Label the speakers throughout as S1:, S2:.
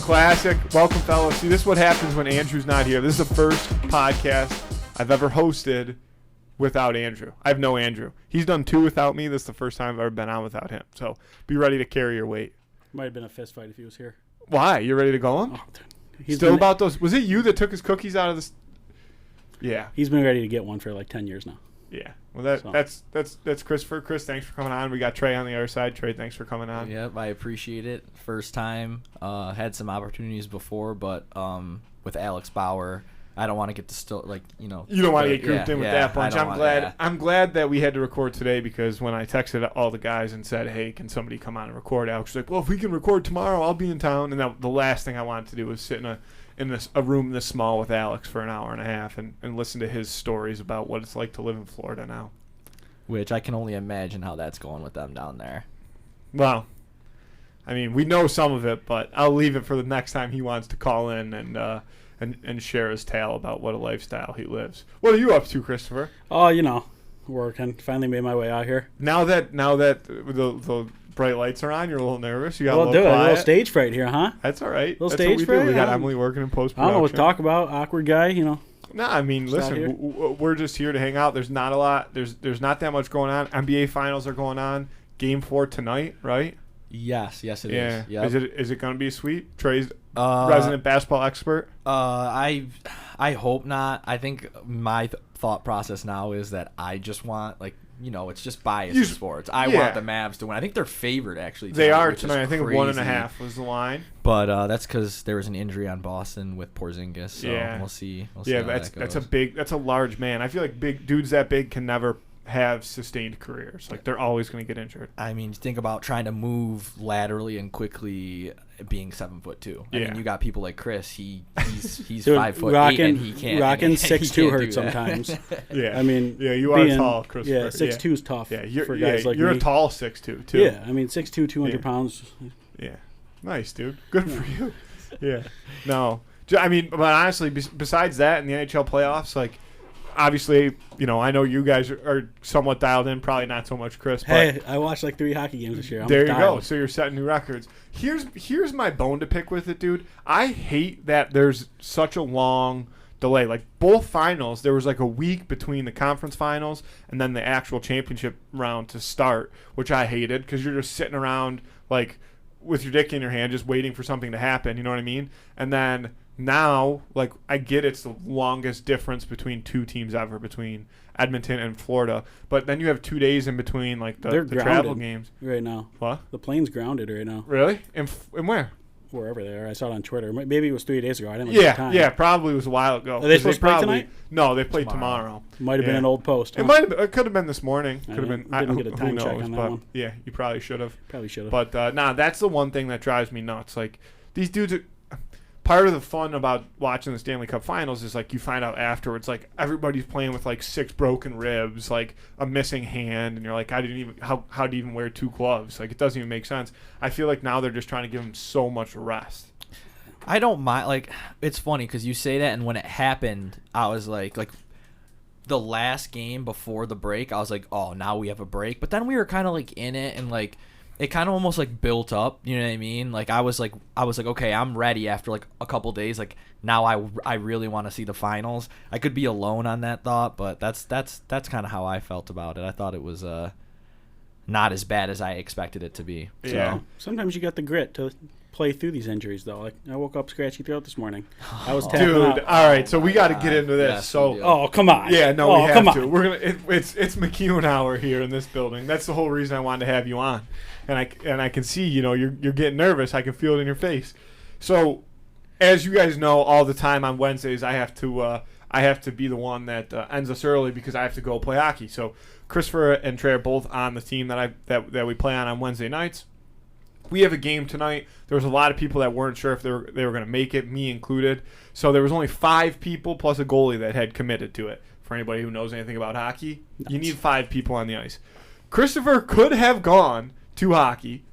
S1: Classic. Welcome, fellas. See, this is what happens when Andrew's not here. This is the first podcast I've ever hosted without Andrew. I have no Andrew. He's done 2 without me. This is the first time I've ever been on without him. So be ready to carry your weight.
S2: Might have been a fist fight if he was here.
S1: Why? You ready to go on?
S2: Oh,
S1: He's still about those. Was it you that took his cookies out of this? Yeah.
S2: He's been ready to get one for like 10 years now.
S1: Yeah. Well, that's Christopher. Chris, thanks for coming on. We got Trey on the other side. Trey, thanks for coming on.
S3: Yep, I appreciate it. First time. Had some opportunities before, but with Alex Bauer, I don't want to get to You don't
S1: want to get grouped in with that bunch. I'm glad that we had to record today because when I texted all the guys and said, "Hey, can somebody come on and record?" Alex was like, "Well, if we can record tomorrow, I'll be in town." And the last thing I wanted to do was sit in a room this small with Alex for an hour and a half and listen to his stories about what it's like to live in Florida now.
S3: Which I can only imagine how that's going with them down there.
S1: Well, I mean, we know some of it, but I'll leave it for the next time he wants to call in and share his tale about what a lifestyle he lives. What are you up to, Christopher?
S2: Oh, working. Finally made my way out here.
S1: Now that the bright lights are on, you're a little nervous. You got a
S2: little quiet. A little stage fright here, huh?
S1: That's all right.
S2: Little stage fright.
S1: We got Emily working in post-production.
S2: I don't know what to talk about. Awkward guy,
S1: No, I mean, listen, we're just here to hang out. There's not a lot. There's not that much going on. NBA finals are going on. Game 4 tonight, right?
S3: Yes, it is.
S1: Yeah. Is it going to be a sweep? Trey's resident basketball expert.
S3: I hope not. I think my thought process now is that I just want it's just bias in sports. I want the Mavs to win. I think they're favored actually.
S1: They are tonight. I think 1.5 was the line.
S3: But that's because there was an injury on Boston with Porzingis. So we'll see.
S1: Yeah, that's a large man. I feel like big dudes that big can never have sustained careers. Like they're always going to get injured.
S3: I mean, think about trying to move laterally and quickly, being 7'2". I mean, you got people like Chris. He's
S2: Dude,
S3: 5'8", and he can't.
S2: Rocking 6'2" hurts sometimes.
S1: Yeah,
S2: I mean,
S1: you are tall, Chris.
S2: Yeah, 6'2" is tough.
S1: Yeah, you're,
S2: for guys like
S1: you're
S2: me.
S1: a tall 6'2" too.
S2: Yeah, I mean 6'2", 200 pounds.
S1: Yeah, nice, dude. Good for you. Yeah, no, I mean, but honestly, besides that, in the NHL playoffs, like. Obviously, I know you guys are somewhat dialed in. Probably not so much, Chris. But
S2: hey, I watched like 3 hockey games this year.
S1: There you go. So you're setting new records. Here's my bone to pick with it, dude. I hate that there's such a long delay. Like both finals, there was like a week between the conference finals and then the actual championship round to start, which I hated because you're just sitting around like with your dick in your hand, just waiting for something to happen. You know what I mean? And then. Now, like, I get it's the longest difference between 2 teams ever, between Edmonton and Florida. But then you have 2 days in between, like, the travel games.
S2: Right now.
S1: What?
S2: The plane's grounded right now.
S1: Really? And where?
S2: Wherever they are. I saw it on Twitter. Maybe it was 3 days ago. I didn't look at the time.
S1: Yeah, probably was a while ago.
S2: Are they supposed to play tonight?
S1: No, they played tomorrow.
S2: Might have been an old post. Huh?
S1: It could have been this morning. Could have been.
S2: Didn't get a time check on that one.
S1: Yeah, you probably should have.
S2: Probably should have.
S1: But, that's the one thing that drives me nuts. Like, these dudes are... Part of the fun about watching the Stanley Cup Finals is like you find out afterwards, like everybody's playing with like 6 broken ribs, like a missing hand, and you're like, how do you even wear 2 gloves? Like it doesn't even make sense. I feel like now they're just trying to give them so much rest.
S3: I don't mind. Like it's funny because you say that, and when it happened, I was like the last game before the break, I was like, oh, now we have a break. But then we were kind of like in it, and like. It kind of almost like built up, you know what I mean? Like I was like, okay, I'm ready after like a couple days. Like now I really want to see the finals. I could be alone on that thought, but that's kind of how I felt about it. I thought it was not as bad as I expected it to be.
S1: Yeah.
S2: So, sometimes you got the grit to play through these injuries, though. Like I woke up scratchy throat this morning. I was tapping out.
S1: Dude, all right, so we got to get into this.
S2: Yes, come on.
S1: Yeah, no, we have to. We're gonna. It's McEwen hour here in this building. That's the whole reason I wanted to have you on. And I can see, you're getting nervous. I can feel it in your face. So, as you guys know, all the time on Wednesdays, I have to be the one that ends us early because I have to go play hockey. So, Christopher and Trey are both on the team that we play on Wednesday nights. We have a game tonight. There was a lot of people that weren't sure if they were going to make it, me included. So there was only 5 people plus a goalie that had committed to it. For anybody who knows anything about hockey, you need 5 people on the ice. Christopher could have gone to hockey,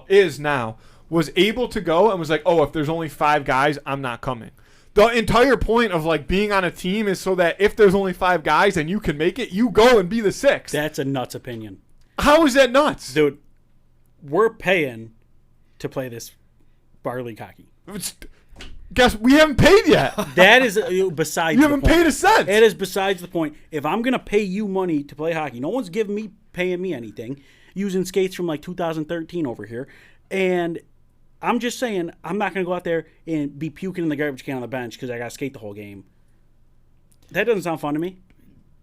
S1: is now, was able to go and was like, oh, if there's only 5 guys, I'm not coming. The entire point of like being on a team is so that if there's only 5 guys and you can make it, you go and be the 6th.
S2: That's a nuts opinion.
S1: How is that nuts?
S2: Dude, we're paying to play this bar league hockey.
S1: Guess we haven't paid yet.
S2: That is besides
S1: You
S2: the
S1: haven't
S2: point.
S1: paid a cent.
S2: It is besides the point. If I'm going to pay you money to play hockey, no one's paying me anything, using skates from like 2013 over here. And I'm just saying, I'm not going to go out there and be puking in the garbage can on the bench because I got to skate the whole game. That doesn't sound fun to me.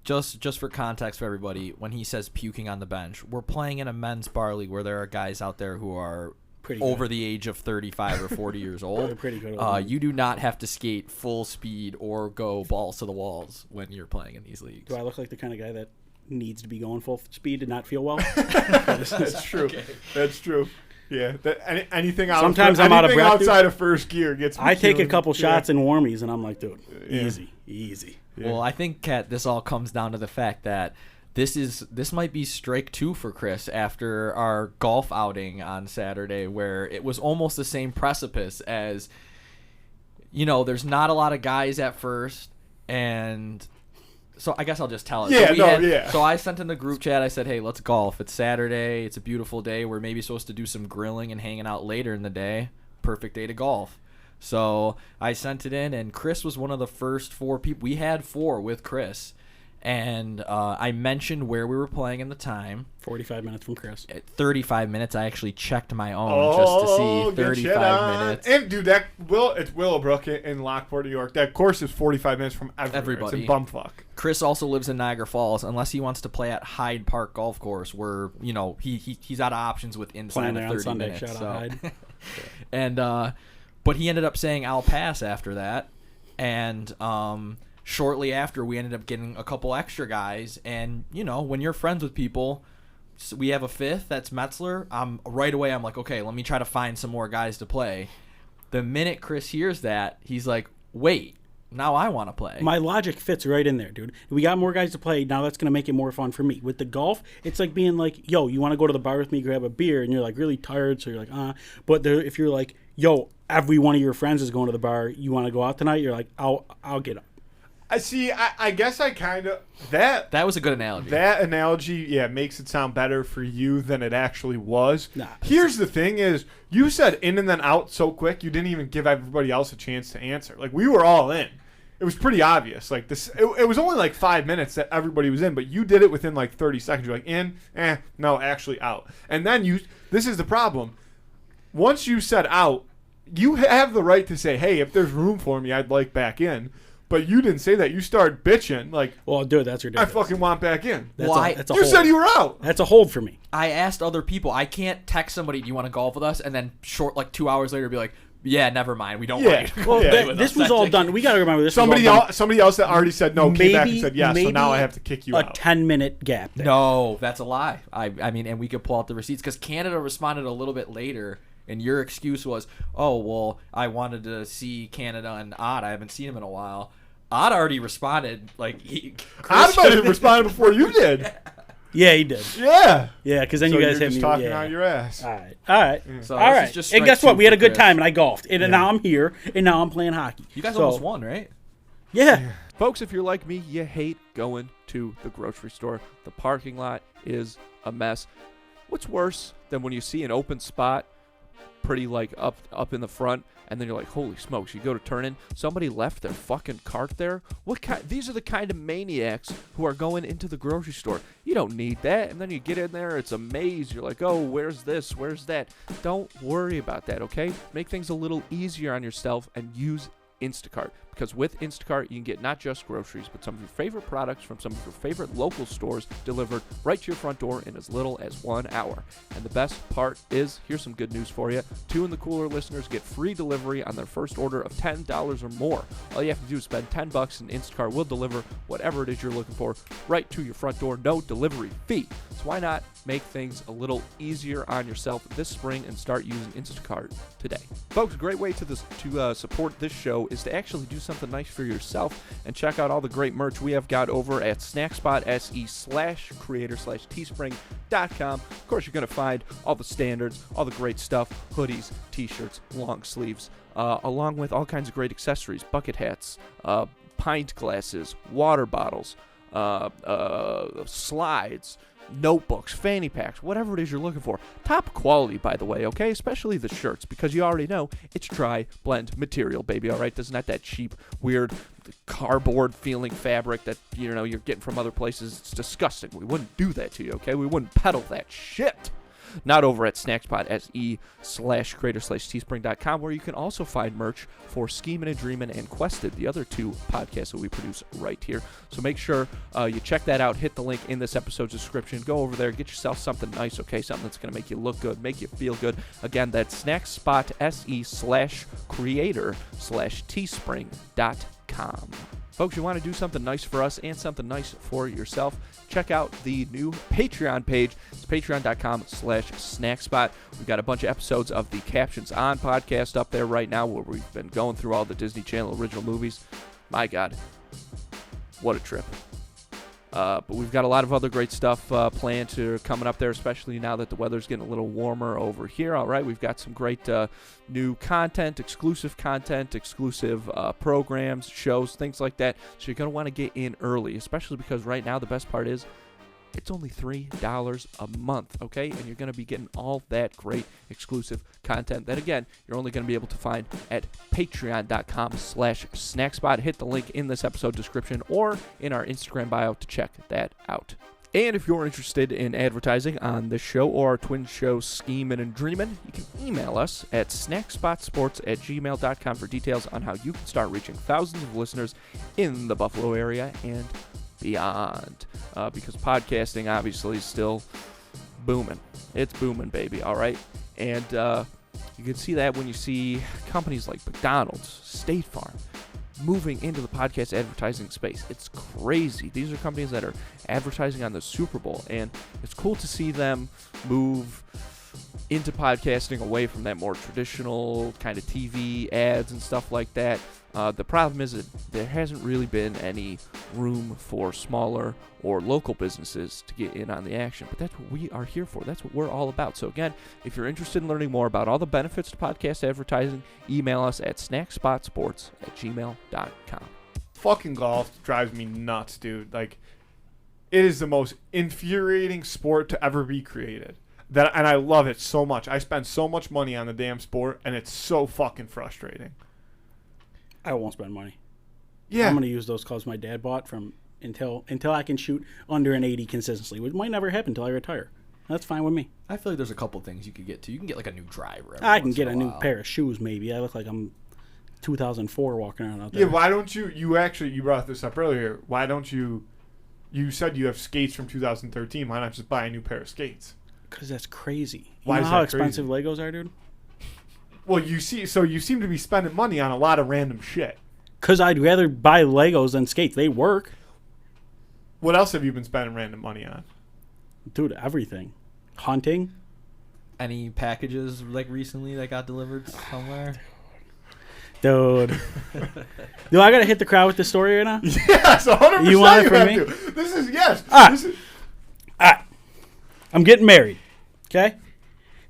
S3: Just for context for everybody, when he says puking on the bench, we're playing in a men's bar league where there are guys out there who are
S2: Pretty
S3: over
S2: good.
S3: the age of 35 or 40 years old.
S2: They're pretty good.
S3: You do not have to skate full speed or go balls to the walls when you're playing in these leagues.
S2: Do I look like the kind of guy that needs to be going full speed to not feel well?
S1: That's true.
S3: Okay.
S1: That's true. Yeah. Anything out
S2: Sometimes
S1: of,
S2: I'm out of
S1: anything
S2: breath,
S1: outside of first gear gets me.
S2: I take a
S1: feeling-
S2: couple shots in warmies, and I'm like, dude,
S1: Yeah.
S2: easy.
S1: Yeah.
S3: Well, I think, Kat, this all comes down to the fact that this might be strike 2 for Chris after our golf outing on Saturday, where it was almost the same precipice as, there's not a lot of guys at first, and so I guess I'll just tell it.
S1: Yeah,
S3: So I sent in the group chat, I said, hey, let's golf. It's Saturday. It's a beautiful day. We're maybe supposed to do some grilling and hanging out later in the day. Perfect day to golf. So I sent it in, and Chris was one of the first 4 people. We had 4 with Chris. And I mentioned where we were playing in the time.
S2: 45 minutes from Chris.
S3: At 35 minutes, I actually checked my own just to see 35 minutes.
S1: And dude, it's Willowbrook in Lockport, New York. That course is 45 minutes from everybody. It's in bumfuck.
S3: Chris also lives in Niagara Falls, unless he wants to play at Hyde Park Golf Course, where he's out of options with inside
S2: Playing
S3: of
S2: there
S3: 30
S2: on Sunday.
S3: minutes.
S2: Shout out Hyde.
S3: And but he ended up saying I'll pass after that, and shortly after, we ended up getting a couple extra guys. And, when you're friends with people, so we have a 5th, that's Metzler. Right away, I'm like, okay, let me try to find some more guys to play. The minute Chris hears that, he's like, wait, now I want to play.
S2: My logic fits right in there, dude. We got more guys to play. Now that's going to make it more fun for me. With the golf, it's like being like, yo, you want to go to the bar with me, grab a beer, and you're like really tired, so you're like, But if you're like, yo, every one of your friends is going to the bar, you want to go out tonight, you're like, I'll get up.
S1: I see. I guess I kind of that
S3: was a good analogy.
S1: That analogy, makes it sound better for you than it actually was.
S2: Nah.
S1: Here's the thing: is you said in and then out so quick, you didn't even give everybody else a chance to answer. Like we were all in. It was pretty obvious. Like this, it was only like 5 minutes that everybody was in, but you did it within like 30 seconds. You're like in, no, actually out. And then this is the problem. Once you said out, you have the right to say, hey, if there's room for me, I'd like back in. But you didn't say that. You started bitching like,
S2: well, dude, that's ridiculous.
S1: I fucking want back in.
S2: That's a
S1: you
S2: hold.
S1: said you were out.
S2: That's a hold for me.
S3: I asked other people. I can't text somebody, do you want to golf with us? And then 2 hours later be like, yeah, never mind. We don't want you to
S2: Well,
S3: play with
S2: this
S3: us.
S2: was all done. We got to remember this.
S1: Somebody else that already said no came back and said yes. So
S2: maybe
S1: now I have to kick you
S2: a
S1: out.
S2: 10-minute gap there.
S3: No, that's a lie. I mean, and we could pull out the receipts because Canada responded a little bit later. And your excuse was, oh, well, I wanted to see Canada and Odd. I haven't seen him in a while. Odd already responded. Like
S1: Odd might have responded before you did.
S2: Yeah, he did.
S1: Yeah.
S2: Yeah, because then
S1: So
S2: you guys
S1: you're
S2: hit
S1: just
S2: me.
S1: talking
S2: yeah.
S1: out your ass.
S2: All right.
S3: So
S2: All
S3: this
S2: right.
S3: is just
S2: And guess
S3: strike
S2: what? We
S3: 2
S2: had a
S3: for
S2: good
S3: Chris.
S2: time, and I golfed. And now I'm here, and now I'm playing hockey.
S3: You guys
S2: So,
S3: almost won, right?
S2: Yeah.
S4: Folks, if you're like me, you hate going to the grocery store. The parking lot is a mess. What's worse than when you see an open spot pretty like up in the front, and then you're like, holy smokes, you go to turn in, somebody left their fucking cart there? These are the kind of maniacs who are going into the grocery store. You don't need that. And then you get in there, it's a maze. You're like, oh, where's this? Where's that? Don't worry about that, okay? Make things a little easier on yourself and use Instacart. Because with Instacart, you can get not just groceries, but some of your favorite products from some of your favorite local stores delivered right to your front door in as little as 1 hour. And the best part is, here's some good news for you. 2 in the Cooler listeners get free delivery on their first order of $10 or more. All you have to do is spend $10 and Instacart will deliver whatever it is you're looking for right to your front door. No delivery fee. So why not make things a little easier on yourself this spring and start using Instacart today? Folks, a great way to support this show is to actually do something nice for yourself and check out all the great merch we have got over at snackspot.se/creator/teespring.com. Of course, you're going to find all the standards, all the great stuff, hoodies, t-shirts, long sleeves, along with all kinds of great accessories, bucket hats, pint glasses, water bottles, slides, notebooks, fanny packs, whatever it is you're looking for. Top quality, by the way, okay? Especially the shirts, because you already know it's dry blend material, baby, all right? This is not that cheap, weird, cardboard feeling fabric that, you know, you're getting from other places. It's disgusting. We wouldn't do that to you, okay? We wouldn't peddle that shit. Not over at snackspot.se/creator/teespring.com, where you can also find merch for Schemin' and Dreamin' and Quested, the other two podcasts that we produce right here. So make sure you check that out. Hit the link in this episode's description. Go over there. Get yourself something nice, okay? Something that's going to make you look good, make you feel good. Again, that's snackspot.se/creator/teespring.com. Folks, you want to do something nice for us and something nice for yourself, check out the new Patreon page. It's patreon.com/snackspot. We've got a bunch of episodes of the Captions On podcast up there right now, where we've been going through all the Disney Channel original movies. My God, what a trip. But we've got a lot of other great stuff planned to coming up there, especially now that the weather's getting a little warmer over here. All right, we've got some great new content, exclusive programs, shows, things like that. So you're going to want to get in early, especially because right now the best part is it's only $3 a month, okay? And you're going to be getting all that great exclusive content that, again, you're only going to be able to find at patreon.com/snackspot. Hit the link in this episode description or in our Instagram bio to check that out. And if you're interested in advertising on this show or our twin show Schemin' and Dreamin', you can email us at snackspotsports@gmail.com for details on how you can start reaching thousands of listeners in the Buffalo area and beyond, because podcasting obviously is still booming. It's booming, baby, all right? And you can see that when you see companies like McDonald's, State Farm, moving into the podcast advertising space. It's crazy. These are companies that are advertising on the Super Bowl, and it's cool to see them move into podcasting away from that more traditional kind of TV ads and stuff like that. The problem is that there hasn't really been any room for smaller or local businesses to get in on the action. But that's what we are here for. That's what we're all about. So again, if you're interested in learning more about all the benefits to podcast advertising, email us at snackspotsports@gmail.com.
S1: Fucking golf drives me nuts, dude. Like, it is the most infuriating sport to ever be created. And I love it so much. I spend so much money on the damn sport, and it's so fucking frustrating.
S2: I won't spend money.
S1: Yeah.
S2: I'm going to use those clubs my dad bought from until I can shoot under an 80 consistently, which might never happen until I retire. That's fine with me.
S3: I feel like there's a couple things you could get to. You can get like a new driver.
S2: I can get a new pair of shoes maybe. I look like I'm 2004 walking around out there.
S1: Yeah, why don't you brought this up earlier. Why don't you said you have skates from 2013. Why not just buy a new pair of skates?
S2: Because that's crazy.
S1: Why
S2: you know
S1: is
S2: how
S1: that
S2: expensive
S1: crazy?
S2: Legos are, dude?
S1: Well, you seem to be spending money on a lot of random shit.
S2: Because I'd rather buy Legos than skates. They work.
S1: What else have you been spending random money on?
S2: Dude, everything. Hunting.
S3: Any packages like recently that got delivered somewhere?
S2: Dude. Do I got to hit the crowd with this story right now?
S1: Yes, 100%.
S2: You want it from me?
S1: To. This is, yes.
S2: Ah.
S1: This is,
S2: I'm getting married. Okay?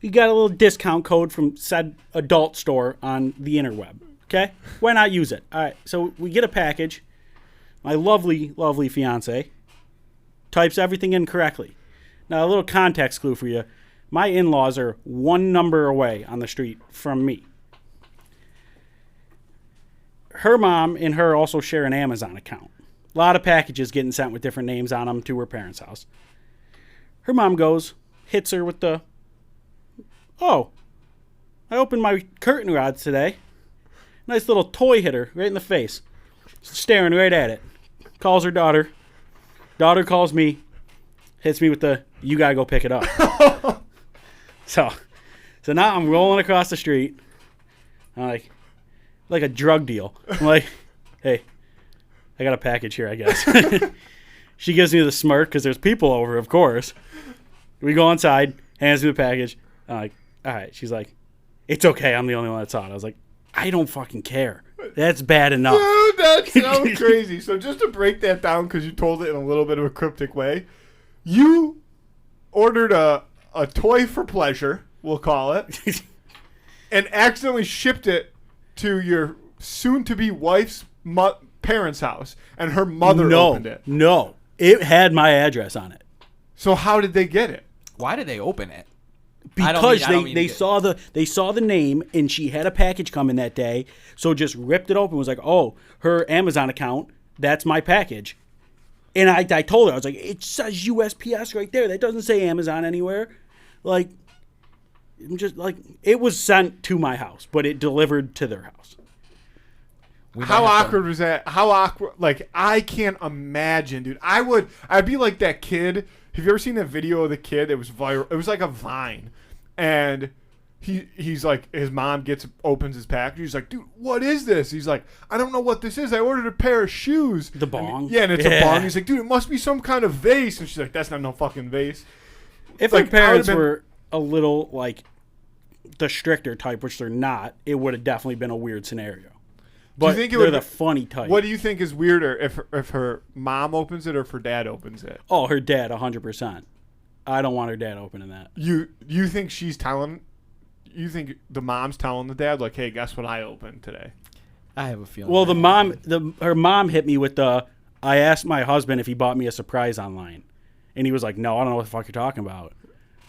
S2: You got a little discount code from said adult store on the interweb. Okay? Why not use it? All right. So we get a package. My lovely, lovely fiance types everything in correctly. Now, a little context clue for you. My in-laws are one number away on the street from me. Her mom and her also share an Amazon account. A lot of packages getting sent with different names on them to her parents' house. Her mom goes, hits her with the, "Oh, I opened my curtain rods today." Nice little toy hit her right in the face. Staring right at it. Calls her daughter. Daughter calls me. Hits me with the, "You gotta go pick it up." So now I'm rolling across the street. I'm like a drug deal. I'm like, "Hey, I got a package here, I guess." She gives me the smirk because there's people over, of course. We go inside, hands me the package. I'm like, "All right." She's like, "It's okay. I'm the only one that saw it." I was like, "I don't fucking care. That's bad enough."
S1: Dude, that sounds crazy. So just to break that down, because you told it in a little bit of a cryptic way, you ordered a toy for pleasure, we'll call it, and accidentally shipped it to your soon-to-be wife's parents' house, and her mother opened it.
S2: No, it had my address on it.
S1: So how did they get it?
S3: Why did they open it?
S2: Because they saw the name, and she had a package coming that day, so just ripped it open. Was like, oh, her Amazon account. That's my package. And I told her, I was like, it says USPS right there. That doesn't say Amazon anywhere. Like, I'm just like, it was sent to my house, but it delivered to their house.
S1: How awkward was that? How awkward? Like, I can't imagine, dude. I'd be like that kid. Have you ever seen that video of the kid? It was viral. It was like a Vine, and he's like, his mom opens his package. He's like, dude, what is this? He's like, I don't know what this is. I ordered a pair of shoes.
S2: The bong.
S1: And it's a bong. He's like, dude, it must be some kind of vase. And she's like, that's not no fucking vase.
S2: If
S1: like,
S2: her parents were a little like the stricter type, which they're not, it would have definitely been a weird scenario. But
S1: do you think
S2: they're the funny type.
S1: What do you think is weirder, if her mom opens it or if her dad opens it?
S2: Oh, her dad, 100%. I don't want her dad opening that.
S1: You think she's telling? You think the mom's telling the dad, like, hey, guess what I opened today?
S3: I have a feeling.
S2: Well, her mom hit me with I asked my husband if he bought me a surprise online, and he was like, no, I don't know what the fuck you're talking about.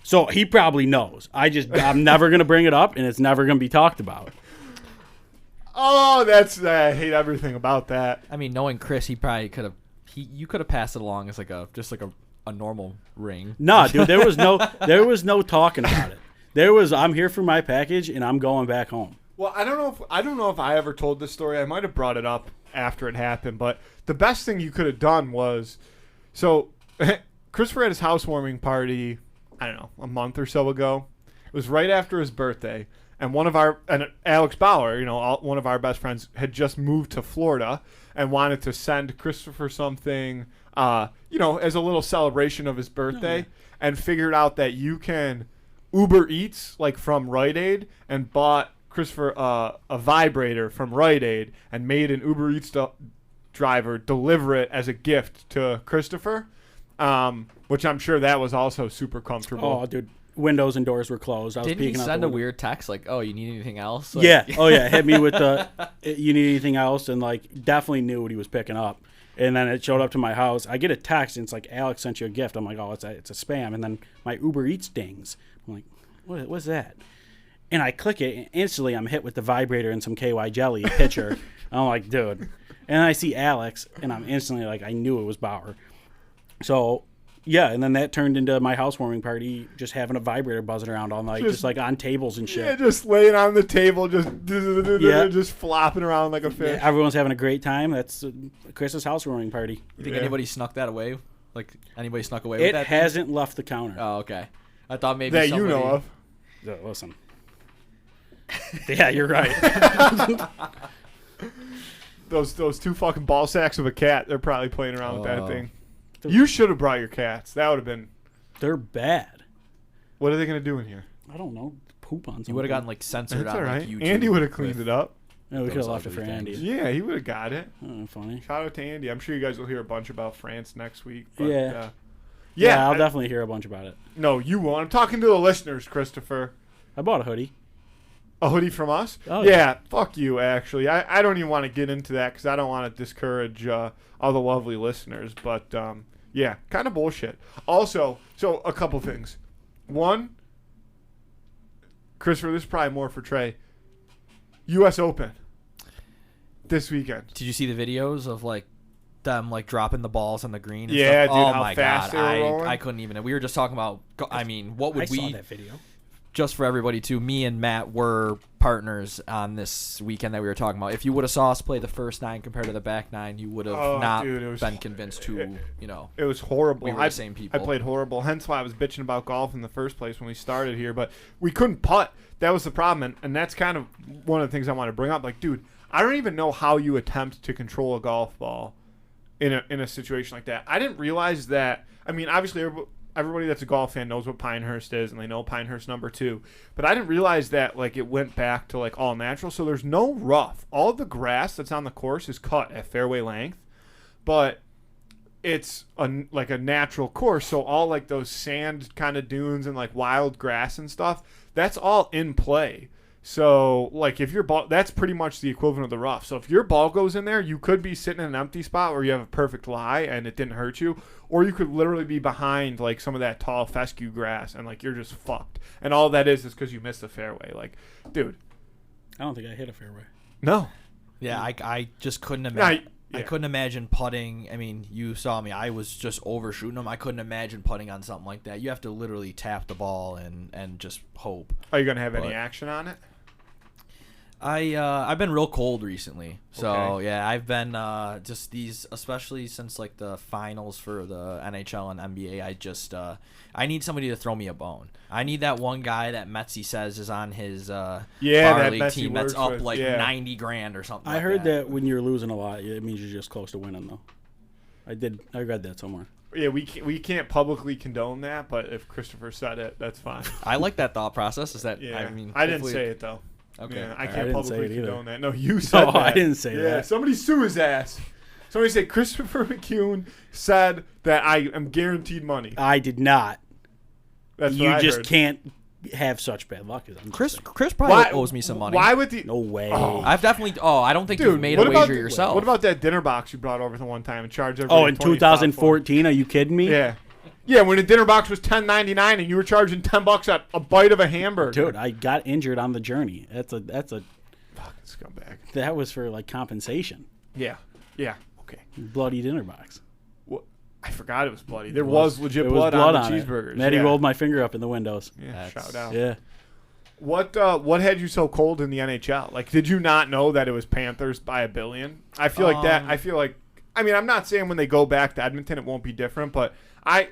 S2: So he probably knows. I'm never gonna bring it up, and it's never gonna be talked about.
S1: Oh, I hate everything about that.
S3: I mean, knowing Chris, he probably could have. You could have passed it along as just like a normal ring.
S2: Nah, dude, there was no talking about it. There was, I'm here for my package and I'm going back home.
S1: Well, I don't know if I ever told this story. I might have brought it up after it happened, but the best thing you could have done was, so Christopher had his housewarming party, I don't know, a month or so ago. It was right after his birthday. And Alex Bauer, one of our best friends, had just moved to Florida and wanted to send Christopher something, as a little celebration of his birthday, and figured out that you can Uber Eats, like from Rite Aid, and bought Christopher a vibrator from Rite Aid and made an Uber Eats driver deliver it as a gift to Christopher, which I'm sure that was also super comfortable.
S2: Oh, dude. Windows and doors were closed.
S3: Didn't he send a weird text like, "Oh, you need anything else?" Like,
S2: yeah. Oh yeah. Hit me with "You need anything else?" and like definitely knew what he was picking up. And then it showed up to my house. I get a text and it's like, "Alex sent you a gift." I'm like, "Oh, it's a spam." And then my Uber Eats dings. I'm like, "What's that?" And I click it and instantly I'm hit with the vibrator and some KY jelly pitcher. I'm like, "Dude." And I see Alex and I'm instantly like, I knew it was Bauer. So. Yeah, and then that turned into my housewarming party, just having a vibrator buzzing around all night, just like on tables and shit.
S1: Yeah, just laying on the table, just flopping around like a fish.
S2: Yeah, everyone's having a great time. That's Chris's housewarming party.
S3: You think anybody snuck that away? Like, anybody snuck away with that?
S2: It hasn't left the counter.
S3: Oh, okay. I thought maybe
S1: that
S3: somebody...
S1: you know of.
S2: Listen. Yeah, you're right.
S1: Those two fucking ball sacks of a cat, they're probably playing around with that thing. You should have brought your cats. That would have been...
S2: They're bad.
S1: What are they going to do in here?
S2: I don't know. Poop on something.
S3: You would have gotten, like, censored
S1: That's
S3: on
S1: all right.
S3: Like, YouTube.
S1: Andy would have cleaned it up.
S2: Yeah, we could have left it for Andy.
S1: Yeah, he would have got it.
S2: Oh, funny.
S1: Shout out to Andy. I'm sure you guys will hear a bunch about France next week. But,
S2: yeah.
S1: Yeah,
S2: I'll definitely hear a bunch about it.
S1: No, you won't. I'm talking to the listeners, Christopher.
S2: I bought a hoodie.
S1: A hoodie from us?
S2: Oh,
S1: yeah. Fuck you, actually. I don't even want to get into that because I don't want to discourage all the lovely listeners. But, yeah, kind of bullshit. Also, so a couple things. One, Christopher, this is probably more for Trey. U.S. Open this weekend.
S3: Did you see the videos of, like, them, like, dropping the balls on the green? And
S1: yeah,
S3: stuff?
S1: dude,
S3: oh
S1: how
S3: my
S1: fast
S3: God.
S1: they were rolling.
S3: I couldn't even. We were just talking about, I mean, what would we...
S2: I saw that video.
S3: Just for everybody, too, me and Matt were partners on this weekend that we were talking about. If you would have saw us play the first 9 compared to the back 9, you would have been convinced to,
S1: It was horrible.
S3: We were the same people.
S1: I played horrible. Hence why I was bitching about golf in the first place when we started here. But we couldn't putt. That was the problem. And that's kind of one of the things I want to bring up. Like, dude, I don't even know how you attempt to control a golf ball in a situation like that. I didn't realize that. I mean, obviously, everybody that's a golf fan knows what Pinehurst is, and they know Pinehurst number 2. But I didn't realize that, like, it went back to, like, all natural. So there's no rough. All of the grass that's on the course is cut at fairway length. But it's, like, a natural course. So all, like, those sand kind of dunes and, like, wild grass and stuff, that's all in play. So, like, if your ball, that's pretty much the equivalent of the rough. So, if your ball goes in there, you could be sitting in an empty spot where you have a perfect lie and it didn't hurt you, or you could literally be behind, like, some of that tall fescue grass and, like, you're just fucked. And all that is because you missed the fairway. Like, dude.
S2: I don't think I hit a fairway.
S1: No.
S3: Yeah, I just couldn't imagine.
S1: Yeah.
S3: I couldn't imagine putting. I mean, you saw me. I was just overshooting them. I couldn't imagine putting on something like that. You have to literally tap the ball and just hope.
S1: Are you going to have any action on it?
S3: I've been real cold recently, so
S1: Okay.
S3: yeah, I've been just these, especially since like the finals for the NHL and NBA. I need somebody to throw me a bone. I need that one guy that Metzi says is on his bar
S1: that
S3: league
S1: Metzi
S3: team that's
S1: works
S3: up
S1: with,
S3: like
S1: yeah.
S3: $90,000 or something.
S2: I
S3: like
S2: heard that when you're losing a lot, it means you're just close to winning, though. I read that somewhere.
S1: Yeah, we can't publicly condone that, but if Christopher said it, that's fine.
S3: I like that thought process. Is that
S1: Yeah,
S3: I mean,
S1: I didn't
S3: hopefully-
S1: say it though.
S3: Okay.
S1: Yeah, I
S2: I
S1: can't
S2: didn't say
S1: publicly
S2: it either.
S1: condone that. No, you said
S2: No,
S1: that.
S2: I didn't say
S1: Yeah,
S2: that.
S1: somebody sue his ass. Somebody said Christopher McCune said that I am guaranteed money.
S2: I did not.
S1: That's
S2: You
S1: what I
S2: just
S1: heard.
S2: can't have such bad luck. I'm just
S3: Chris
S2: saying.
S3: probably
S1: Why-
S3: owes me some money.
S1: Why would the
S2: No way.
S1: Oh.
S3: I've definitely. Oh, I don't think
S1: dude?
S3: you've made
S1: what
S3: a
S1: about
S3: wager yourself.
S1: What about that dinner box you brought over the one time and charged everybody?
S2: Oh, in
S1: 25
S2: 2014? Are you kidding me?
S1: for? Yeah, when the dinner box was $10.99 and you were charging $10 at a bite of a hamburger.
S2: Dude, I got injured on the journey. That's a
S1: fucking scumbag.
S2: that was for like compensation.
S1: Yeah, okay.
S2: Bloody dinner box.
S1: Well, I forgot it was bloody. There was legit
S2: There
S1: blood,
S2: was blood
S1: on the
S2: it.
S1: cheeseburgers.
S2: Maddie
S1: yeah.
S2: rolled my finger up in the windows.
S1: Yeah,
S3: That's-
S1: shout out.
S2: Yeah.
S1: What had you so cold in the NHL? Like, did you not know that it was Panthers by $1 billion? I feel like that. I feel like. I mean, I'm not saying when they go back to Edmonton it won't be different, but I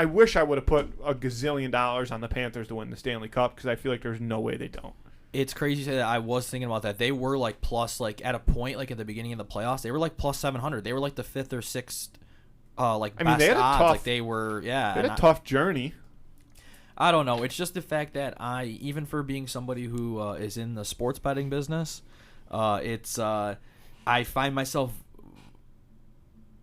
S1: wish I would have put a gazillion dollars on the Panthers to win the Stanley Cup because I feel like there's no way they don't.
S3: It's crazy to say that. I was thinking about that. They were like plus, like at a point, like at the beginning of the playoffs, they were like plus 700. They were like the 5th or 6th, like
S1: I mean,
S3: best
S1: they had a
S3: odds.
S1: tough-
S3: Like they were, yeah.
S1: They had
S3: and
S1: a tough journey.
S3: I don't know. It's just the fact that even for being somebody who is in the sports betting business, I find myself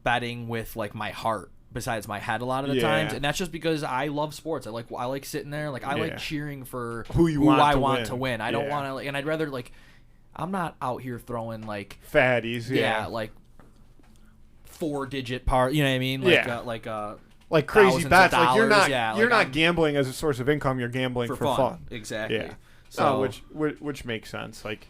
S3: betting with like my heart besides my head a lot of the times, and that's just because I love sports. I like sitting there, like I like cheering for
S1: Who
S3: I want to win. I don't
S1: Yeah.
S3: want to, and I'd rather like I'm not out here throwing like
S1: Fatties, yeah.
S3: like 4-digit part. You know what I mean? Like
S1: like crazy
S3: thousands of
S1: bets. Like you're
S3: dollars,
S1: not
S3: yeah,
S1: you're
S3: like,
S1: not
S3: I'm-
S1: gambling as a source of income. You're gambling for fun.
S3: Exactly.
S1: Yeah.
S3: So
S1: Which makes sense. Like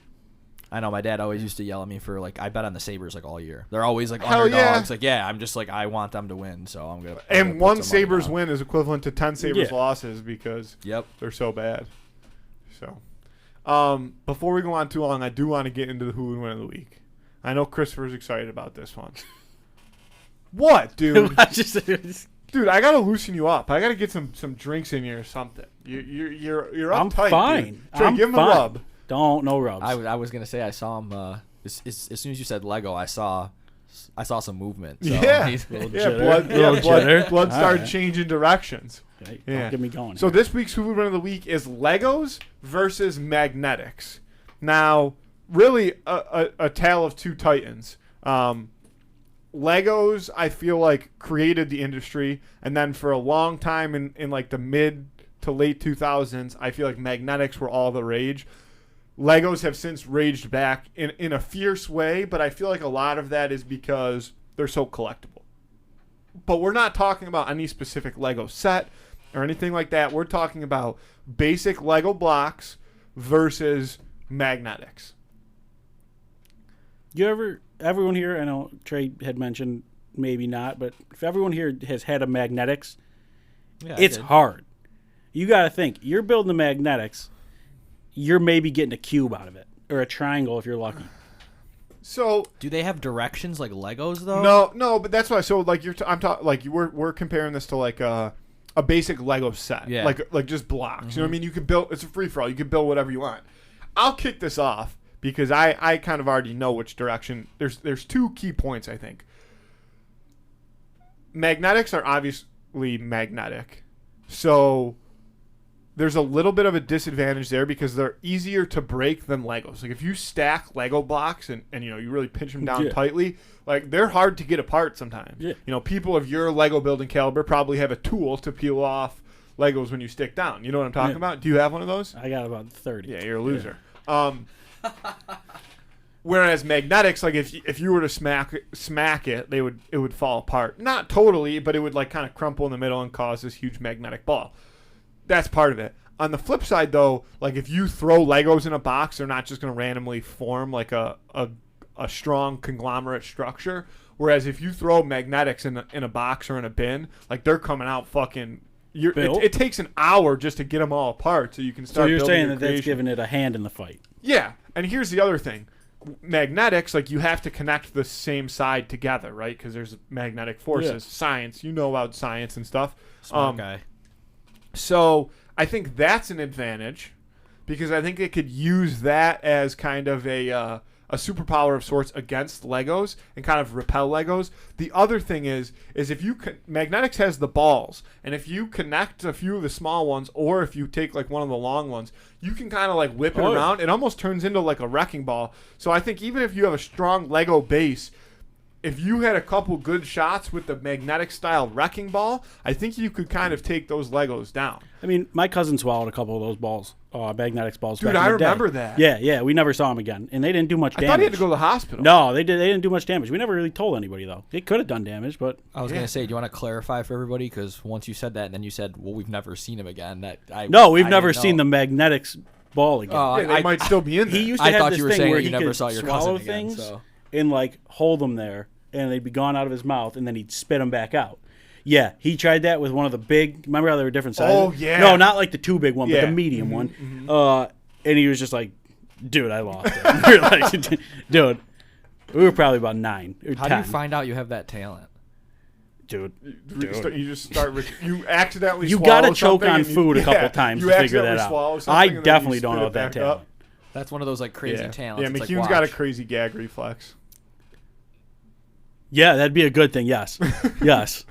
S3: I know my dad always used to yell at me for like I bet on the Sabres like all year. They're always like
S1: Hell
S3: underdogs.
S1: yeah.
S3: Like yeah, I'm just like I want them to win, so I'm gonna.
S1: and
S3: put
S1: one
S3: some money
S1: Sabres
S3: down.
S1: win is equivalent to 10 Sabres
S2: Yeah.
S1: losses because
S3: Yep.
S1: they're so bad. So, before we go on too long, I do want to get into the who would win of the week. I know Christopher's excited about this one. What, dude?
S2: I just
S1: Dude, I gotta loosen you up. I gotta get some drinks in you or something. You're
S2: I'm
S1: uptight.
S2: fine.
S1: Dude. Trey,
S2: I'm
S1: give him
S2: fine.
S1: a rub.
S2: Don't no rubs.
S3: I was gonna say I saw him. As soon as you said Lego, I saw some movement. So
S1: Yeah,
S3: he's-
S1: yeah,
S2: jitter.
S1: blood.
S2: Little
S1: Yeah, blood.
S2: jitter.
S1: Blood
S2: All
S1: started
S2: right.
S1: changing directions.
S2: Okay,
S1: Yeah.
S2: don't get me going.
S1: So
S2: here.
S1: this week's Who Would Win of the Week is Legos versus Magnetics. Now, really a tale of two titans. Legos, I feel like, created the industry, and then for a long time in like the mid to late 2000s, I feel like Magnetics were all the rage. Legos have since raged back in a fierce way, but I feel like a lot of that is because they're so collectible. But we're not talking about any specific Lego set or anything like that. We're talking about basic Lego blocks versus Magnetics.
S2: Everyone here, I know Trey had mentioned maybe not, but if everyone here has had a Magnetics,
S3: Yeah, I
S2: it's
S3: did.
S2: hard. You got to think, you're building the Magnetics, you're maybe getting a cube out of it or a triangle if you're lucky.
S1: So
S3: Do they have directions like Legos though?
S1: no, but that's why. So like I'm talking like we're comparing this to like a basic Lego set,
S3: Yeah.
S1: like just blocks. You know what I mean? You can build. It's a free for all. You can build whatever you want. I'll kick this off because I kind of already know which direction. There's two key points I think. Magnetics are obviously magnetic, so there's a little bit of a disadvantage there because they're easier to break than Legos. Like if you stack Lego blocks and you really pinch them down
S2: Yeah.
S1: tightly, like they're hard to get apart sometimes.
S2: Yeah.
S1: People of your Lego building caliber probably have a tool to peel off Legos when you stick down. You know what I'm talking about? Do you have one of those?
S2: I got about 30.
S1: Yeah, you're a loser. Whereas magnetics, like if you were to smack it, it would fall apart. Not totally, but it would like kind of crumple in the middle and cause this huge magnetic ball. That's part of it. On the flip side, though, like if you throw Legos in a box, they're not just going to randomly form like a strong conglomerate structure. Whereas if you throw magnetics in a box or in a bin, like they're coming out fucking. It takes an hour just to get them all apart, so you can start.
S2: So you're
S1: building
S2: saying
S1: your
S2: that that's
S1: creation.
S2: giving it a hand in the fight.
S1: Yeah, and here's the other thing. Magnetics, like you have to connect the same side together, right? Because there's magnetic forces.
S2: Yeah.
S1: Science, you know about science and stuff.
S3: Smart guy.
S1: So I think that's an advantage because I think it could use that as kind of a superpower of sorts against Legos and kind of repel Legos. The other thing is if you magnetics has the balls, and if you connect a few of the small ones, or if you take like one of the long ones, you can kind of like whip it around. It almost turns into like a wrecking ball. So I think even if you have a strong Lego base, if you had a couple good shots with the magnetic style wrecking ball, I think you could kind of take those Legos down.
S2: I mean, my cousin swallowed a couple of those balls, magnetics balls.
S1: Dude,
S2: back in
S1: I
S2: the day.
S1: remember that.
S2: Yeah, we never saw them again, and they didn't do much damage.
S1: I thought he had to go to the hospital.
S2: No, they didn't do much damage. We never really told anybody though. They could have done damage, but
S3: I was gonna say, do you want to clarify for everybody? Because once you said that, and then you said, "Well, we've never seen him again."
S2: we've never seen the magnetics ball again.
S1: Yeah, they might still be in there.
S2: He used to
S3: I
S2: have
S3: thought
S2: this
S3: you were
S2: thing
S3: saying
S2: where
S3: that
S2: he
S3: you never
S2: could
S3: saw your
S2: swallow
S3: cousin again,
S2: things
S3: so.
S2: and like hold them there, and they'd be gone out of his mouth, and then he'd spit them back out. Yeah, he tried that with one of the big. Remember how they were different sizes?
S1: Oh, yeah.
S2: No, not like the too big one, but
S1: Yeah.
S2: the medium one. And he was just like, "Dude, I lost it." We were like, "Dude, we were probably about 9 or 10."
S3: How do you find out you have that talent?
S2: Dude,
S1: You just start. You accidentally.
S2: you
S1: got
S2: gotta
S1: to
S2: choke on food a couple times to figure that out. I definitely don't know that talent.
S3: That's one of those like crazy
S1: Yeah,
S3: talents.
S1: yeah.
S3: It's
S1: McEwen's
S3: like,
S1: got a
S3: watch.
S1: crazy gag reflex.
S2: Yeah, that'd be a good thing. Yes, yes.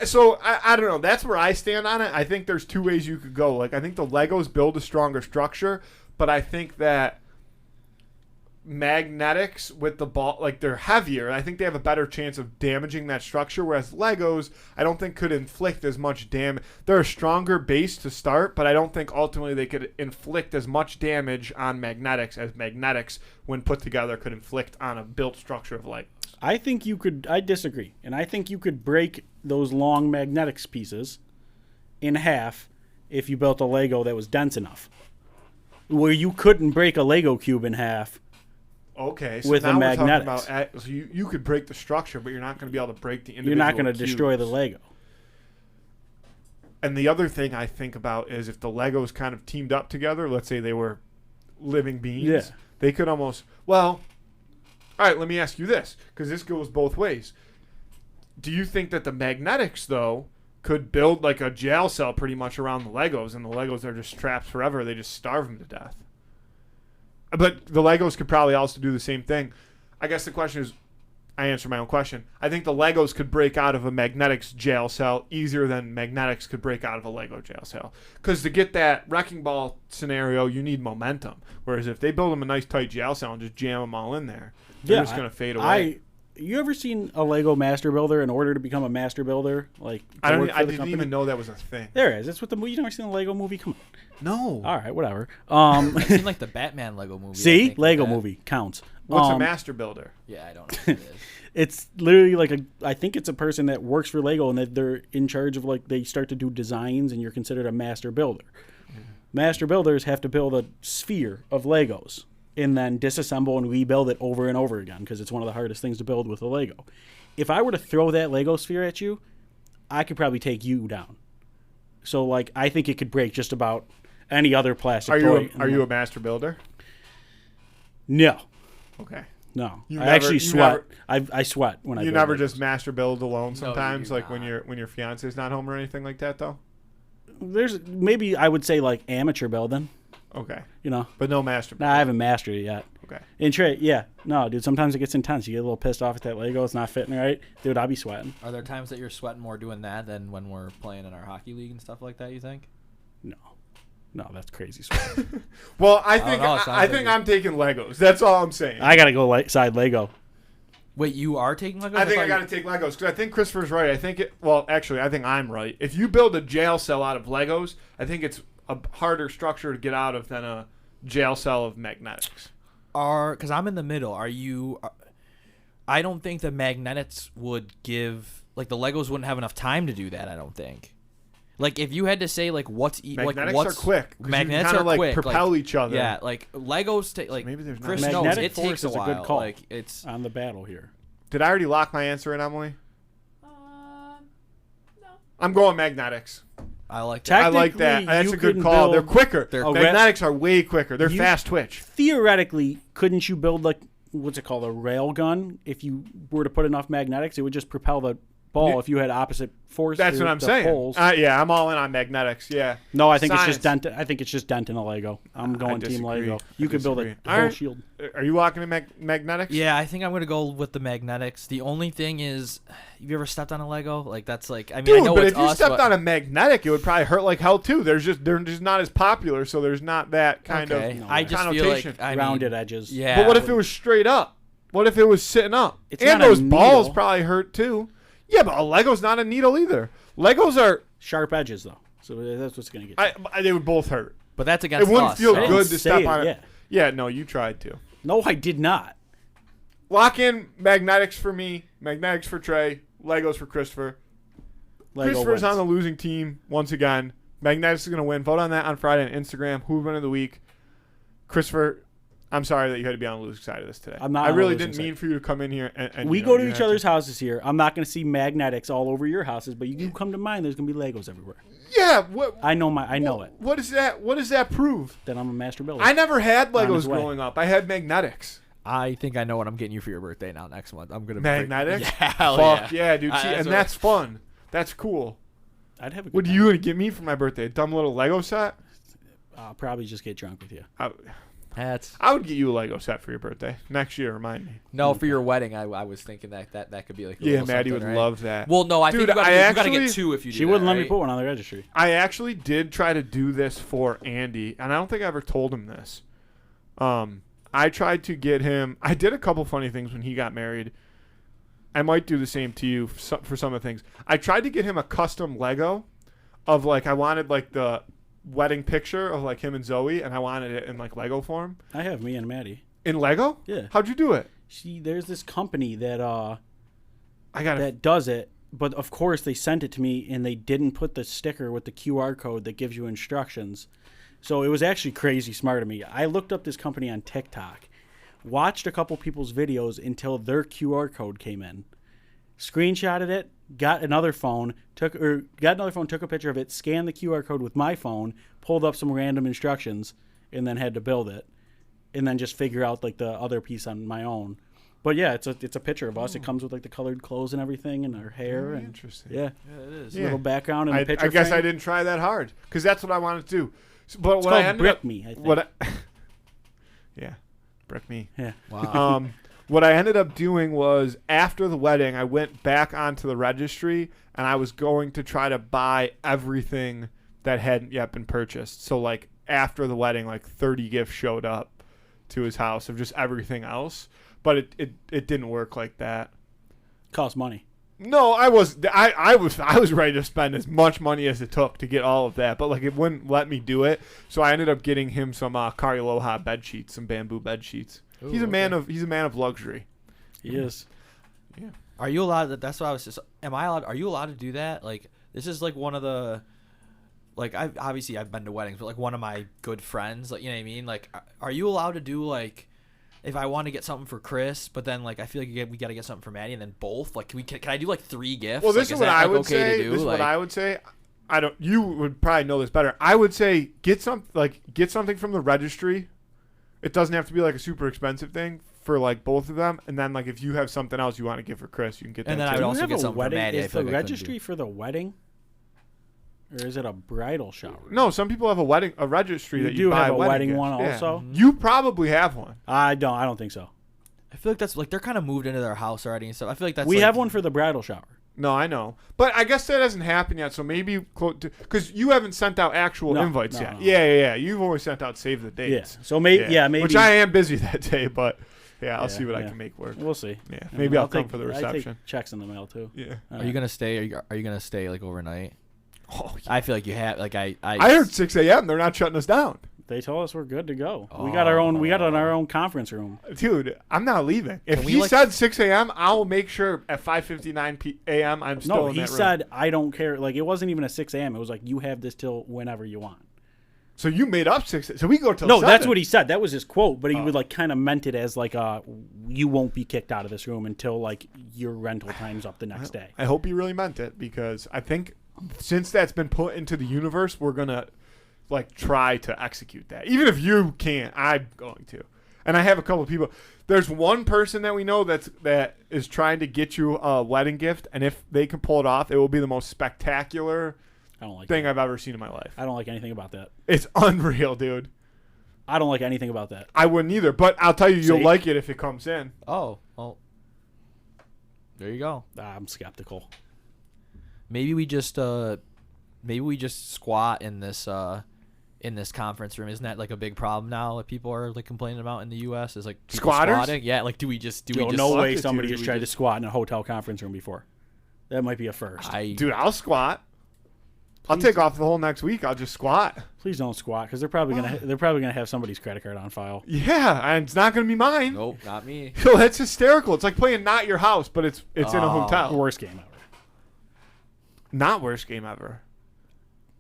S1: So I don't know. That's where I stand on it. I think there's two ways you could go. Like I think the Legos build a stronger structure, but I think that magnetics with the ball, like they're heavier, and I think they have a better chance of damaging that structure. Whereas Legos, I don't think could inflict as much damage. They're a stronger base to start, but I don't think ultimately they could inflict as much damage on magnetics as magnetics, when put together, could inflict on a built structure of Legos.
S2: I think you could. I disagree, and I think you could break those long magnetics pieces in half if you built a Lego that was dense enough, where you couldn't break a Lego cube in half.
S1: Okay, so
S2: With
S1: now
S2: the
S1: we're talking
S2: magnetics.
S1: about so you could break the structure, but you're not going to be able to break the individual.
S2: You're not going to destroy the
S1: cubes.
S2: Lego.
S1: And the other thing I think about is if the Legos kind of teamed up together, let's say they were living beings,
S2: Yeah.
S1: they could almost, well, all right, let me ask you this, because this goes both ways. Do you think that the magnetics, though, could build like a jail cell pretty much around the Legos, and the Legos are just trapped forever, they just starve them to death? But the Legos could probably also do the same thing. I guess the question is, I answer my own question. I think the Legos could break out of a magnetics jail cell easier than magnetics could break out of a Lego jail cell. Because to get that wrecking ball scenario, you need momentum. Whereas if they build them a nice tight jail cell and just jam them all in there, they're just going to fade away.
S2: You ever seen a Lego master builder in order to become a master builder? Like
S1: I
S2: company?
S1: didn't even know that was a thing.
S2: There is. It's what the movie. You never seen the Lego movie? Come on.
S1: No.
S2: All right, whatever.
S3: I've seen like the Batman Lego movie. I
S2: See,
S3: think,
S2: Lego
S3: like that.
S2: movie counts.
S1: What's a master builder?
S3: Yeah, I don't know what it is.
S2: It's literally like I think it's a person that works for Lego and that they're in charge of like they start to do designs and you're considered a master builder. Mm-hmm. Master builders have to build a sphere of Legos and then disassemble and rebuild it over and over again because it's one of the hardest things to build with a Lego. If I were to throw that Lego sphere at you, I could probably take you down. So like I think it could break just about any other plastic toy.
S1: Are you a master builder?
S2: No.
S1: Okay.
S2: No,
S1: You
S2: I
S1: never-
S2: actually
S1: you
S2: sweat. I sweat when I.
S1: You
S2: build
S1: never
S2: Legos.
S1: just master build alone
S3: you
S1: sometimes,
S3: do
S1: like when
S3: not.
S1: your fiance's not home or anything like that, though?
S2: There's maybe I would say like amateur building.
S1: Okay.
S2: You know,
S1: But no master
S2: nah,
S1: builder.
S2: I haven't mastered it yet.
S1: Okay.
S2: And Trey, yeah, no, dude. Sometimes it gets intense. You get a little pissed off at that Lego. It's not fitting right, dude. I'll be sweating.
S3: Are there times that you're sweating more doing that than when we're playing in our hockey league and stuff like that? You think?
S2: No, that's crazy sweat.
S1: Well, I think
S3: know, it sounds
S1: I
S3: like
S1: think
S3: you-
S1: I'm taking Legos. That's all I'm saying.
S2: I gotta go side Lego.
S3: Wait, you are taking Legos?
S1: I think I
S3: thought
S1: got to take Legos because I think Christopher's right. I think I think I'm right. If you build a jail cell out of Legos, I think it's a harder structure to get out of than a jail cell of magnetics.
S3: Because I'm in the middle. I don't think the magnetics would give, like, the Legos wouldn't have enough time to do that. I don't think. Like, if you had to say, like,
S1: magnetics are quick.
S3: Magnetics
S1: are
S3: like
S1: quick. Propel each other.
S3: Yeah, like Legos take like.
S1: Maybe there's not.
S3: Chris
S2: Magnetic
S3: knows it
S2: force
S3: takes a
S2: is a
S3: while.
S2: good call.
S3: Like it's
S2: on the battle here.
S1: Did I already lock my answer in, Emily?
S3: no.
S1: I'm going magnetics.
S3: I like that.
S1: I like that.
S2: Technically,
S1: That's
S2: you
S1: a good
S2: can
S1: call. They're
S2: build
S1: quicker.
S3: a
S1: Magnetics are way quicker. They're
S2: You-
S1: fast twitch.
S2: Theoretically, couldn't you build like what's it called, a rail gun? If you were to put enough magnetics, it would just propel the ball.
S1: Yeah.
S2: If you had opposite force,
S1: That's what I'm
S2: the
S1: saying.
S2: poles.
S1: Yeah, I'm all in on magnetics. Yeah.
S2: No, I think
S1: Science.
S2: it's just dent. I think it's just dent in a Lego. I'm going team
S1: disagree.
S2: Lego.
S1: I
S2: You could build
S1: disagree.
S2: a
S1: All
S2: whole
S1: right.
S2: shield.
S1: Are you locking in magnetics?
S3: Yeah, I think I'm gonna go with the magnetics. The only thing is, have you ever stepped on a Lego? Like that's like, I mean,
S1: Dude,
S3: I know
S1: but
S3: it's
S1: if you
S3: us,
S1: stepped
S3: but,
S1: on a magnetic, it would probably hurt like hell too. They're just not as popular, so there's not that kind
S3: okay.
S1: of
S3: I just feel
S1: connotation.
S3: like
S2: Rounded edges.
S3: Yeah.
S1: But what if it was straight up? What if it was sitting up?
S2: It's
S1: and
S2: not a
S1: those balls
S2: needle.
S1: probably hurt too. Yeah, but a Lego's not a needle either. Legos are.
S2: Sharp edges though, so that's what's gonna get you.
S1: They would both hurt.
S3: But that's
S1: It
S3: against
S1: wouldn't
S3: us.
S1: feel
S2: I didn't
S1: good to
S2: say
S1: step
S2: it,
S1: on it.
S2: yeah.
S1: Yeah, no, you tried to.
S2: No, I did not.
S1: Lock in magnetics for me, magnetics for Trey, Legos for Christopher.
S2: Lego
S1: Christopher's
S2: wins.
S1: on the losing team once again. Magnetics is going to win. Vote on that on Friday on Instagram. Who win of the week? Christopher, I'm sorry that you had to be on the losing side of this today.
S2: I'm not
S1: I
S2: on the
S1: really
S2: losing
S1: didn't
S2: side.
S1: mean for you to come in here and
S2: We
S1: you
S2: go
S1: know,
S2: to
S1: you
S2: each
S1: had
S2: other's houses here. I'm not going to see magnetics all over your houses, but you come to mine. There's going to be Legos everywhere.
S1: Yeah, what?
S2: I know it.
S1: What is that? What does that prove?
S2: That I'm a master builder.
S1: I never had
S2: On
S1: Legos
S2: his way.
S1: growing up. I had magnetics.
S3: I think I know what I'm getting you for your birthday now next month. I'm gonna
S1: Magnetics?
S3: Yeah, hell
S1: Fuck yeah, dude. See,
S3: That's
S1: and
S3: what-
S1: that's fun. That's cool.
S2: I'd have a good
S1: What are
S2: time.
S1: you going to get me for my birthday? A dumb little Lego set?
S2: I'll probably just get drunk with you.
S3: That's
S1: I would get you a Lego set for your birthday next year. Remind me.
S3: no for your wedding. I was thinking that could be like a
S1: Yeah,
S3: little
S1: Maddie would
S3: something, right?
S1: love that.
S3: Well, no, I
S1: Dude,
S3: think you
S1: I
S3: gotta
S1: actually-
S3: get two if you do
S2: She
S3: that,
S2: wouldn't let me
S3: right?
S2: put one on the registry.
S1: I actually did try to do this for Andy, and I don't think I ever told him this. I tried to get him. I did a couple funny things when he got married. I might do the same to you for some of the things. I tried to get him a custom Lego of like I wanted like the wedding picture of like him and Zoe, and I wanted it in like Lego form.
S2: I have me and Maddie.
S1: In Lego?
S2: Yeah.
S1: How'd you do it?
S2: There's this company that
S1: I got it.
S2: that does it, but of course they sent it to me and they didn't put the sticker with the QR code that gives you instructions. So it was actually crazy smart of me. I looked up this company on TikTok, watched a couple people's videos until their QR code came in, screenshotted it, got another phone, took a picture of it, scanned the QR code with my phone, pulled up some random instructions, and then had to build it, and then just figure out like the other piece on my own. But yeah, it's a picture of us. It comes with like the colored clothes and everything, and our hair.
S1: Very
S2: And
S1: interesting.
S2: yeah,
S3: Yeah, it is.
S1: Yeah.
S2: little background and
S1: I
S2: a picture.
S1: guess
S2: frame.
S1: I didn't try that hard because that's what I wanted to do. But
S2: It's
S1: what I
S2: called
S1: ended
S2: Brick
S1: up,
S2: Me, I think.
S1: what I, yeah, Brick Me.
S2: Yeah.
S3: Wow.
S1: What I ended up doing was after the wedding, I went back onto the registry and I was going to try to buy everything that hadn't yet been purchased. So like after the wedding, like 30 gifts showed up to his house of just everything else. But it didn't work like that.
S2: Costs money.
S1: No, I was ready to spend as much money as it took to get all of that, but like it wouldn't let me do it. So I ended up getting him some Kariloha bed sheets, some bamboo bed sheets.
S3: Ooh,
S1: He's a man
S3: okay.
S1: of luxury.
S2: He is.
S3: Are you allowed? That's what I was just. Am I allowed? Are you allowed to do that? Like this is like one of the. Like I've been to weddings, but like one of my good friends, like you know what I mean. Like, are you allowed to do like, if I want to get something for Chris, but then like I feel like we got to get something for Maddie, and then both like can I do like 3 gifts?
S1: Well, this
S3: like,
S1: is what
S3: that,
S1: I
S3: like,
S1: would
S3: okay
S1: say.
S3: to do?
S1: This is
S3: like,
S1: what I would say. I don't. You would probably know this better. I would say get something from the registry. It doesn't have to be like a super expensive thing for like both of them, and then like if you have something else you want to give for Chris, you can get that.
S3: And then I
S1: too.
S3: would also
S2: Do you
S3: get
S2: have a
S3: something for
S2: wedding?
S3: Maddie. I
S2: Is
S3: feel
S2: the
S3: like I couldn't do.
S2: registry for the wedding, or is it a bridal shower?
S1: No, some people have a registry
S2: You
S1: that
S2: do
S1: you buy
S2: have a wedding
S1: gifts.
S2: one
S1: Yeah.
S2: also?
S1: You probably have one.
S2: I don't think so.
S3: I feel like that's like they're kind of moved into their house already and stuff. I feel like that's
S2: We
S3: like,
S2: have one for the bridal shower.
S1: No, I know, but I guess that hasn't happened yet. So maybe because you haven't sent out actual
S2: No,
S1: invites
S2: no,
S1: yet.
S2: no.
S1: Yeah. You've always sent out save the
S2: Yeah.
S1: dates.
S2: So maybe. Yeah. Maybe.
S1: Which I am busy that day, but Yeah, I'll see what I can make work.
S2: We'll see.
S1: Yeah,
S2: I
S1: maybe
S2: mean,
S1: I'll come for the
S2: I
S1: reception.
S2: take checks in the mail too.
S1: Yeah.
S3: Are you gonna stay? Are you gonna stay like overnight?
S1: Oh, yeah.
S3: I feel like you have. Like I
S1: heard 6 a.m. They're not shutting us down.
S2: They told us we're good to go. We got our own. We got our own conference room.
S1: Dude, I'm not leaving. If
S3: Can we,
S1: he
S3: like-
S1: said 6 a.m., I will make sure at 5:59 a.m. I'm still
S2: No,
S1: in
S2: he
S1: that room.
S2: said I don't care. Like it wasn't even a 6 a.m. It was like you have this till whenever you want.
S1: So you made up 6. So we go till
S2: No,
S1: 7.
S2: that's what he said. That was his quote, but he would like kind of meant it as like you won't be kicked out of this room until like your rental time's up the next day.
S1: I hope he really meant it because I think since that's been put into the universe, we're gonna like try to execute that. Even if you can't, I'm going to. And I have a couple of people. There's one person that we know that is trying to get you a wedding gift, and if they can pull it off, it will be the most spectacular
S2: I don't like
S1: thing
S2: that.
S1: I've ever seen in my life.
S2: I don't like anything about that.
S1: It's unreal, dude.
S2: I don't like anything about that.
S1: I wouldn't either, but I'll tell you, you'll
S2: See?
S1: like it if it comes in.
S3: Oh, well. There you go.
S2: I'm skeptical.
S3: Maybe we just squat in this conference room. Isn't that like a big problem now that people are like complaining about in the U.S. Is like people
S1: Squatters?
S3: squatting? Yeah, like do we just
S2: No
S1: fuck
S2: way
S1: it,
S2: somebody
S1: dude.
S2: has tried to squat in a hotel conference room before. That might be a first.
S1: Dude, I'll squat. I'll take off the whole next week. I'll just squat.
S2: Please don't squat because they're probably gonna have somebody's credit card on file.
S1: Yeah, and it's not gonna be mine.
S3: Nope, not me.
S1: Yo, that's hysterical. It's like playing Not Your House, but it's in a hotel.
S2: Worst game ever.
S1: Not worst game ever.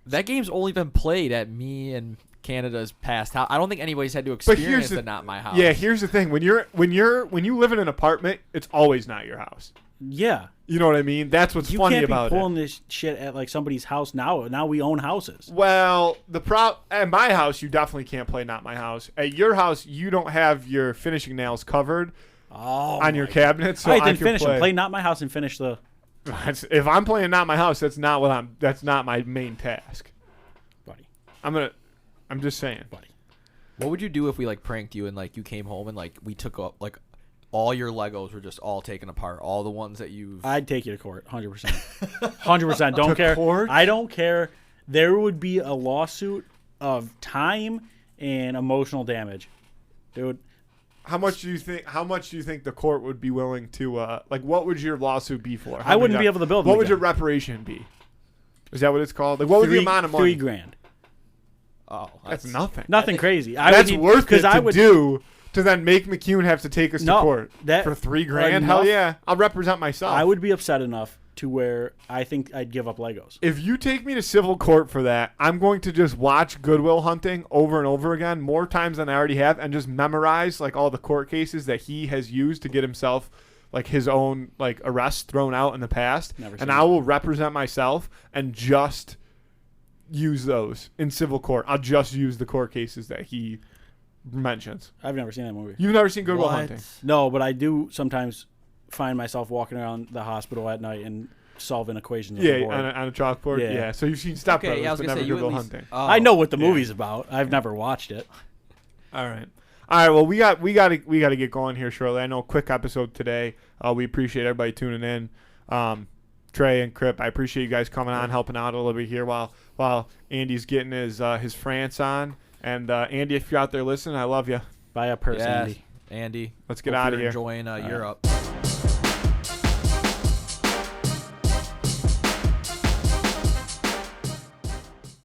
S3: That game's only been played at me and Canada's past house. I don't think anybody's had to
S1: But
S3: experience
S1: here's
S3: the Not My House.
S1: Yeah, here's the thing. When you live in an apartment, it's always not your house.
S2: Yeah.
S1: You know what I mean? That's what's
S2: You
S1: funny
S2: can't
S1: about
S2: be
S1: it.
S2: pulling this shit at like somebody's house now. Now we own houses.
S1: Well, at my house, you definitely can't play Not My House. At your house, you don't have your finishing nails covered on your cabinet, so
S2: All right,
S1: I
S2: then
S1: can
S2: finish
S1: play.
S2: them. Play Not My House and finish the.
S1: If I'm playing Not My House, that's not my main task.
S2: Buddy.
S1: I'm just saying.
S2: Buddy.
S3: What would you do if we like pranked you and like you came home and like we took up like all your Legos were just all taken apart, all the ones that you've.
S2: I'd take you to court, 100%. 100%. Don't
S1: To
S2: care.
S1: court?
S2: I don't care. There would be a lawsuit of time and emotional damage, dude.
S1: How much do you think the court would be willing to like? What would your lawsuit be for?
S2: I wouldn't be able to build them
S1: What would
S2: again.
S1: your reparation be? Is that what it's called? Like, what would the amount of money?
S2: $3,000.
S3: Oh,
S1: That's nothing.
S2: Nothing crazy.
S1: That's worth it
S2: I
S1: to
S2: would
S1: do to then make McEwen have to take us to court
S2: that-
S1: for $3,000.
S2: enough.
S1: Hell yeah, I'll represent myself.
S2: I would be upset enough to where I think I'd give up Legos.
S1: If you take me to civil court for that, I'm going to just watch Goodwill Hunting over and over again, more times than I already have, and just memorize like all the court cases that he has used to get himself like his own like arrests thrown out in the past.
S2: Never seen
S1: And
S2: it.
S1: I will represent myself and just use those in civil court. I'll just use the court cases that he mentions.
S2: I've never seen that movie.
S1: You've never seen Goodwill
S3: What?
S1: Hunting?
S2: No, but I do sometimes find myself walking around the hospital at night and solving equations on the
S1: Yeah,
S2: board.
S1: on a chalkbort.
S2: Yeah.
S1: Yeah. So you've seen Step
S3: okay.
S1: Brothers,
S3: Yeah, I was
S1: but
S3: gonna
S1: never
S3: say you at
S1: Goodwill
S3: least.
S1: Hunting.
S3: Oh.
S2: I know what the
S1: Yeah.
S2: movie's about. I've never watched it.
S1: All right. Well, we got to get going here shortly. I know, quick episode today. We appreciate everybody tuning in. Trey and Crip, I appreciate you guys coming on, helping out a little bit here while Andy's getting his France on. And Andy, if you're out there listening, I love you.
S2: By a person.
S3: Yeah,
S2: Andy.
S3: Andy.
S1: Let's get
S3: Hope
S1: out of
S3: you're
S1: here.
S3: Enjoying Europe.